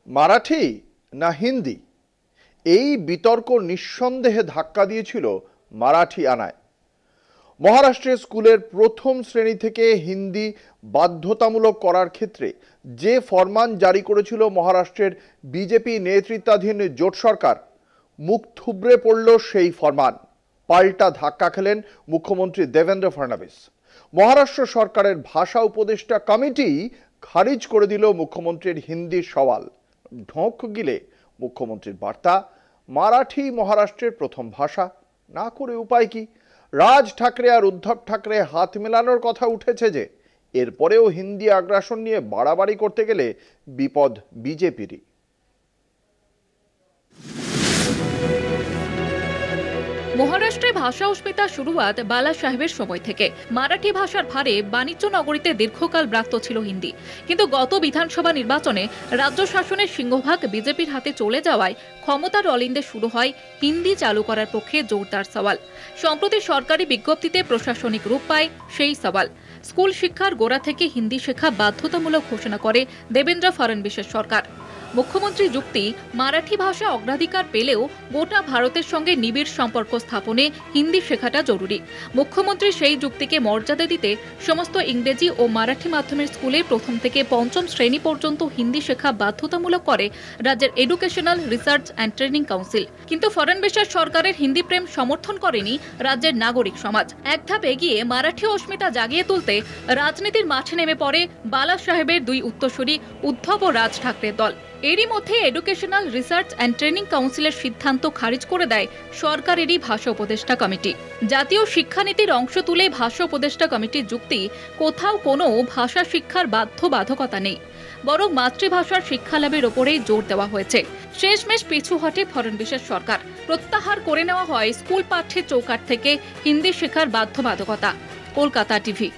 মারাঠি না হিন্দি, এই বিতর্ক নিঃসন্দেহে ধাক্কা দিয়েছিল মারাঠি আনায়। মহারাষ্ট্রের স্কুলের প্রথম শ্রেণী থেকে হিন্দি বাধ্যতামূলক করার ক্ষেত্রে যে ফরমান জারি করেছিল মহারাষ্ট্রের বিজেপি নেতৃত্বাধীন জোট সরকার, মুখ থুবড়ে পড়ল সেই ফরমান। পাল্টা ধাক্কা খেলেন মুখ্যমন্ত্রী দেবেন্দ্র ফডনবিস। মহারাষ্ট্র সরকারের ভাষা উপদেষ্টা কমিটি খারিজ করে দিল মুখ্যমন্ত্রীর হিন্দির সওয়াল। ঢোক গিলে মুখ্যমন্ত্রীর বার্তা, মারাঠি মহারাষ্ট্রের প্রথম ভাষা, না করে উপায় কি? রাজ ঠাকরে আর উদ্ধব ঠাকরে হাত মেলানোর কথা উঠেছে যে, এরপরেও হিন্দি আগ্রাসন নিয়ে বাড়াবাড়ি করতে গেলে বিপদ বিজেপিরই। মহারাষ্ট্রে ভাষা অস্মিতার শুরুয়াত বালা সাহেবের সময় থেকে। মারাঠি ভাষার ভারে বাণিজ্য নগরীতে দীর্ঘকাল ব্রাত্য ছিল হিন্দি, কিন্তু গত বিধানসভা নির্বাচনে রাজ্য শাসনের সিংহভাগ বিজেপির হাতে চলে যাওয়ায় ক্ষমতার অলিন্দে শুরু হয় হিন্দি চালু করার পক্ষে জোরদার সওয়াল। সম্প্রতি সরকারি বিজ্ঞপ্তিতে প্রশাসনিক রূপ পায় সেই সওয়াল। স্কুল শিক্ষার গোড়া থেকে হিন্দি শেখা বাধ্যতামূলক ঘোষণা করে দেবেন্দ্র ফডনবিসের সরকার। মুখ্যমন্ত্রী যুক্তি, মারাঠি ভাষা অগ্রাধিকার পেলেও গোটা ভারতের সঙ্গে নিবিড় সম্পর্ক স্থাপনে হিন্দি শেখাটা জরুরি। মুখ্যমন্ত্রী সেই যুক্তিকে মর্যাদা দিতে সমস্ত ইংরেজি ও মারাঠি মাধ্যমের স্কুলে প্রথম থেকে পঞ্চম শ্রেণী পর্যন্ত হিন্দি শেখা বাধ্যতামূলক করে রাজ্যের educational research and training council. কিন্তু ফডনবিসের সরকারের হিন্দি প্রেম সমর্থন করেনি রাজ্যের নাগরিক সমাজ। এক ধাপ এগিয়ে মারাঠি অস্মিতা জাগিয়ে তুলতে রাজনীতির মাঠে নেমে পড়ে বালা সাহেবের দুই উত্তরসূরি উদ্ধব ও রাজ ঠাকরের দল। এরই মধ্যে এডুকেশনাল রিসার্চ অ্যান্ড ট্রেনিং কাউন্সিলের সিদ্ধান্ত খারিজ করে দেয় সরকারেরই ভাষা উপদেষ্টা কমিটি। জাতীয় শিক্ষানীতির অংশ তুলে ভাষা উপদেষ্টা কমিটির যুক্তি, কোথাও কোনো ভাষা শিক্ষার বাধ্যবাধকতা নেই, বরং মাতৃভাষার শিক্ষালাভের ওপরেই জোর দেওয়া হয়েছে। শেষমেশ পিছু হটে ফডনবিসের সরকার। প্রত্যাহার করে নেওয়া হয় স্কুল পাঠ্যের চৌকাঠ থেকে হিন্দি শেখার বাধ্যবাধকতা। কলকাতা টিভি।